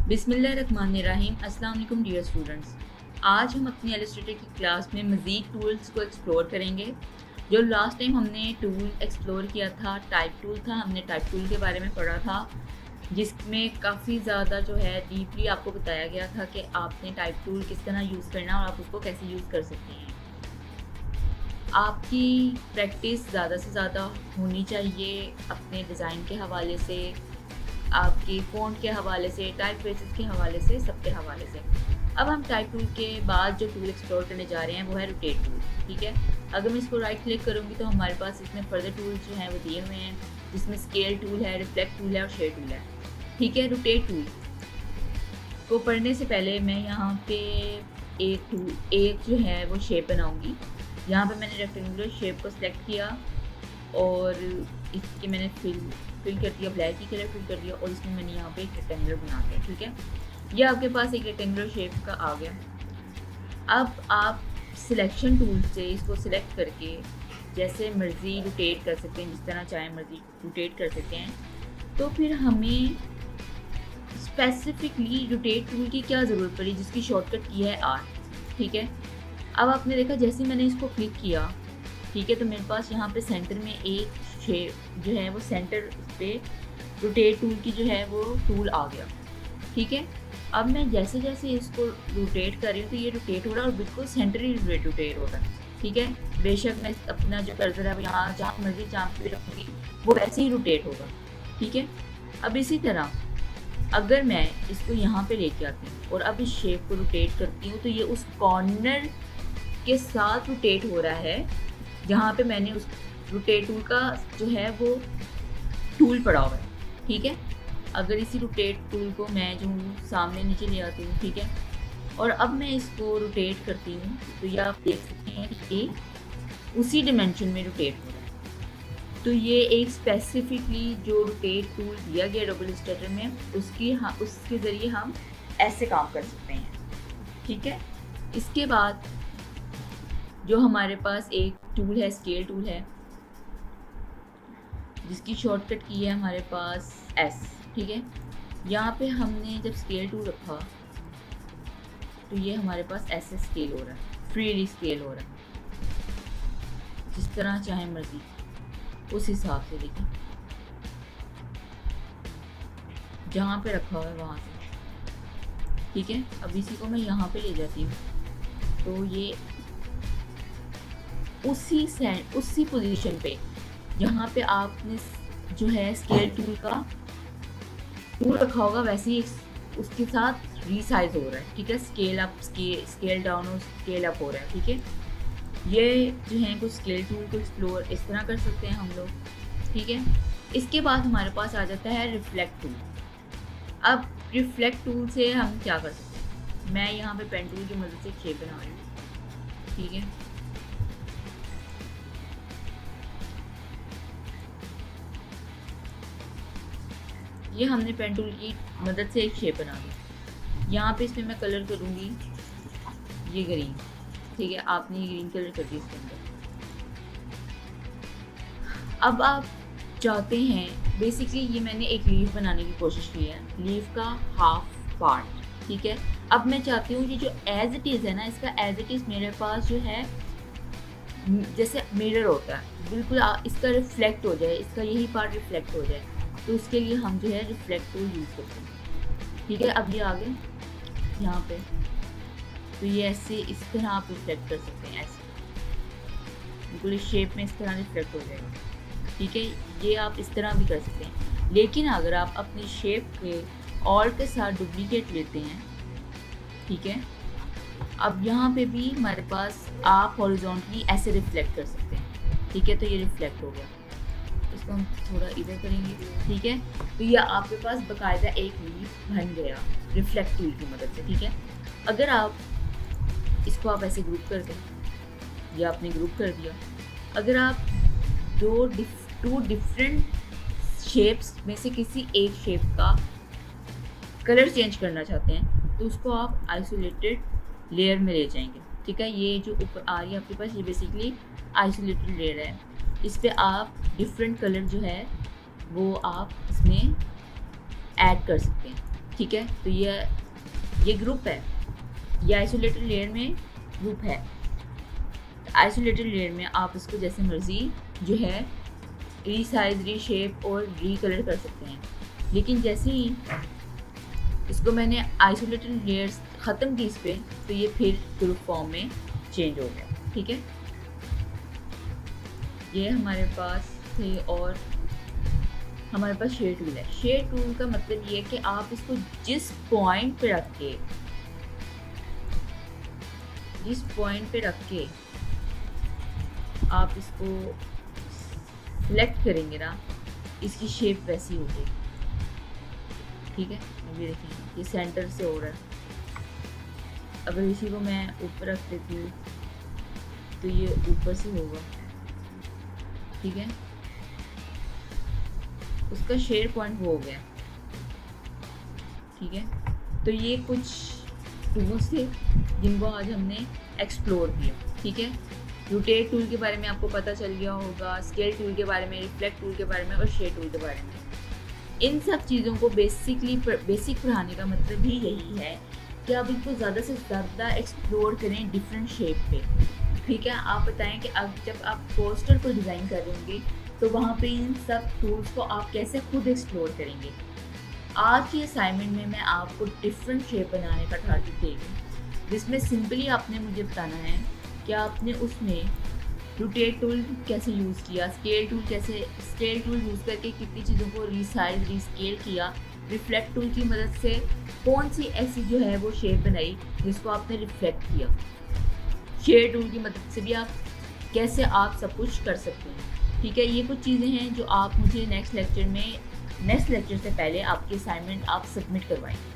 बिस्मिल्लाहिर्रहमानिर्रहीम। अस्सलाम वालेकुम डियर स्टूडेंट्स। आज हम अपनी इलस्ट्रेटर की क्लास में मज़ीद टूल्स को एक्सप्लोर करेंगे। जो लास्ट टाइम हमने टूल एक्सप्लोर किया था टाइप टूल था, हमने टाइप टूल के बारे में पढ़ा था, जिसमें काफ़ी ज़्यादा जो है डीपली आपको बताया गया था कि आपने टाइप टूल किस तरह यूज़ करना और आप उसको कैसे यूज़ कर सकते हैं। आपकी प्रैक्टिस ज़्यादा से ज़्यादा होनी चाहिए अपने डिज़ाइन के हवाले से, आपकी फ़ॉन्ट के हवाले से, टाइप फेसेस के हवाले से, सबके हवाले से। अब हम टाइप टूल के बाद जो टूल एक्सप्लोर करने जा रहे हैं वो है रोटेट टूल। ठीक है, अगर मैं इसको राइट क्लिक करूँगी तो हमारे पास इसमें फर्दर टूल्स जो हैं वो दिए हुए हैं, जिसमें स्केल टूल है, रिफ्लेक्ट टूल है और शेयर टूल है। ठीक है, रोटेट टूल को पढ़ने से पहले मैं यहाँ पे एक जो है वो शेप बनाऊँगी। यहाँ पे मैंने रेक्टेंगुलर शेप को सिलेक्ट किया और इसके मैंने फिल कर दिया, ब्लैक ही कलर फिल कर दिया और इसमें मैंने यहाँ पे एक रेक्टेंगुलर बना दिया। ठीक है, ये आपके पास एक रेक्टेंगुलर शेप का आ गया। अब आप सिलेक्शन टूल से इसको सिलेक्ट करके जैसे मर्ज़ी रोटेट कर सकते हैं, जिस तरह चाहे मर्ज़ी रोटेट कर सकते हैं। तो फिर हमें स्पेसिफिकली रोटेट टूल की क्या ज़रूरत पड़ी, जिसकी शॉर्टकट की है आर। ठीक है, अब आपने देखा जैसे मैंने इसको क्लिक किया, ठीक है, तो मेरे पास यहाँ पे सेंटर में एक शेप जो है वो सेंटर पे रोटेट टूल की जो है वो टूल आ गया। ठीक है, अब मैं जैसे जैसे इसको रोटेट कर रही हूँ तो ये रोटेट हो रहा है और बिल्कुल सेंटरी रोटेट हो रहा है। ठीक है, बेशक मैं अपना जो कर्सर है वो यहाँ जहाँ मर्जी जहाँ पे रखूँगी वो वैसे ही रोटेट होगा। ठीक है, अब इसी तरह अगर मैं इसको यहाँ पे लेके आती हूँ और अब इस शेप को रोटेट करती हूँ तो ये उस कॉर्नर के साथ रोटेट हो रहा है जहाँ पे मैंने उस रोटेट टूल का जो है वो टूल पड़ा हुआ है। ठीक है, अगर इसी रोटेट टूल को मैं जो सामने नीचे ले आती हूँ, ठीक है, और अब मैं इसको रोटेट करती हूँ तो ये आप देख सकते हैं कि ये उसी डिमेंशन में रोटेट हो रहा है। तो ये एक स्पेसिफिकली जो रोटेट टूल दिया गया डबल इलस्ट्रेटर में उसके ज़रिए हम ऐसे काम कर सकते हैं। ठीक है, इसके बाद जो हमारे पास एक टूल है, स्केल टूल है, जिसकी शॉर्टकट की है हमारे पास एस। ठीक है, यहाँ पे हमने जब स्केल टूल रखा तो ये हमारे पास ऐसे स्केल हो रहा है, फ्रीली स्केल हो रहा है, जिस तरह चाहे मर्जी उस हिसाब से। देखिए जहाँ पे रखा हुआ है वहाँ से। ठीक है, अब इसी को मैं यहाँ पे ले जाती हूँ तो ये उसी पोजीशन पे जहाँ पे आपने जो है स्केल टूल का टूल रखा होगा वैसे ही उसके साथ रीसाइज हो रहा है। ठीक है, स्केल अप स्केल डाउन और स्केल अप हो रहा है। ठीक है, ये जो है कुछ स्केल टूल को एक्सप्लोर इस तरह कर सकते हैं हम लोग। ठीक है, इसके बाद हमारे पास आ जाता है रिफ्लेक्ट टूल। अब रिफ्लेक्ट टूल से हम क्या कर सकते हैं, मैं यहाँ पे पेन टूल की मदद से शेप बना रही हूँ। ठीक है, ये हमने पेन टूल की मदद से एक शेप बना दी। यहाँ पे इसमें मैं कलर करूँगी ये ग्रीन। ठीक है, आपने ये ग्रीन कलर कर दिया इसके अंदर। अब आप चाहते हैं, बेसिकली ये मैंने एक लीफ बनाने की कोशिश की है, लीफ का हाफ पार्ट। ठीक है, अब मैं चाहती हूँ ये जो एज इट इज़ है ना, इसका एज इट इज़ मेरे पास जो है जैसे मिरर होता है बिल्कुल इसका रिफ्लेक्ट हो जाए, इसका यही पार्ट रिफ्लेक्ट हो जाए। तो उसके लिए हम जो है रिफ्लेक्ट टूल यूज़ करते हैं। ठीक है, अब ये आ गए यहाँ पे, तो ये ऐसे इस तरह आप रिफ्लेक्ट कर सकते हैं, ऐसे बिल्कुल इस शेप में इस तरह रिफ्लेक्ट हो जाएगा। ठीक है, ये आप इस तरह भी कर सकते हैं, लेकिन अगर आप अपनी शेप के और के साथ डुप्लीकेट लेते हैं, ठीक है, अब यहाँ पे भी हमारे पास आप हॉरिजॉन्टली ऐसे रिफ्लेक्ट कर सकते हैं। ठीक है, तो ये रिफ्लेक्ट हो गया, इसको हम थोड़ा इधर करेंगे। ठीक है, तो ये आपके पास बाकायदा एक लीफ बन गया रिफ्लेक्ट टूल की मदद से। ठीक है, अगर आप इसको आप ऐसे ग्रुप कर दें, या आपने ग्रुप कर दिया, अगर आप टू डिफरेंट शेप्स में से किसी एक शेप का कलर चेंज करना चाहते हैं तो उसको आप आइसोलेटेड लेयर में ले जाएंगे। ठीक है, ये जो ऊपर आ रही है आपके पास ये बेसिकली आइसोलेटेड लेयर है, इस पर आप डिफरेंट कलर जो है वो आप इसमें ऐड कर सकते हैं। ठीक है, तो ये ग्रुप है, ये आइसोलेटेड लेयर में ग्रुप है। आइसोलेटेड लेयर में आप इसको जैसे मर्जी जो है रीसाइज, रीशेप और रीकलर कर सकते हैं। लेकिन जैसे ही इसको मैंने आइसोलेटेड लेयर्स ख़त्म की इस पर, तो ये फिर ग्रुप फॉर्म में चेंज हो गया। ठीक है, ये हमारे पास थे। और हमारे पास शेड टूल है। शेड टूल का मतलब ये है कि आप इसको जिस पॉइंट पे रख के आप इसको सिलेक्ट करेंगे ना, इसकी शेप वैसी हो जाएगी। ठीक है, अभी देखें ये सेंटर से हो रहा है। अगर इसी को मैं ऊपर रख देती हूँ तो ये ऊपर से होगा। ठीक है, उसका शेयर पॉइंट वो हो गया। ठीक है, तो ये कुछ टूल्स थे जिनको आज हमने एक्सप्लोर किया। ठीक है, रोटेट टूल के बारे में आपको पता चल गया होगा, स्केल टूल के बारे में, रिफ्लेक्ट टूल के बारे में और शेड टूल के बारे में। इन सब चीज़ों को बेसिक पढ़ाने का मतलब ही यही है कि आप इनको ज़्यादा से ज़्यादा एक्सप्लोर करें डिफरेंट शेप पे। ठीक है, आप बताएं कि अब जब आप पोस्टर को डिज़ाइन कर रहे होंगे तो वहाँ पे इन सब टूल्स को आप कैसे खुद एक्सप्लोर करेंगे। आज की असाइनमेंट में मैं आपको डिफरेंट शेप बनाने का टारगेट देगी, जिसमें सिंपली आपने मुझे बताना है कि आपने उसमें रोटेट टूल कैसे यूज़ किया, स्केल टूल यूज़ करके कितनी चीज़ों को रीसाइज, रीस्केल किया, रिफ्लेक्ट टूल की मदद से कौन सी ऐसी जो है वो शेप बनाई जिसको आपने रिफ्लेक्ट किया, शेड टूल की मदद से भी आप कैसे आप सब कुछ कर सकते हैं। ठीक है, ये कुछ चीज़ें हैं जो आप मुझे नेक्स्ट लेक्चर से पहले आपकी असाइनमेंट आप सबमिट करवाएंगे।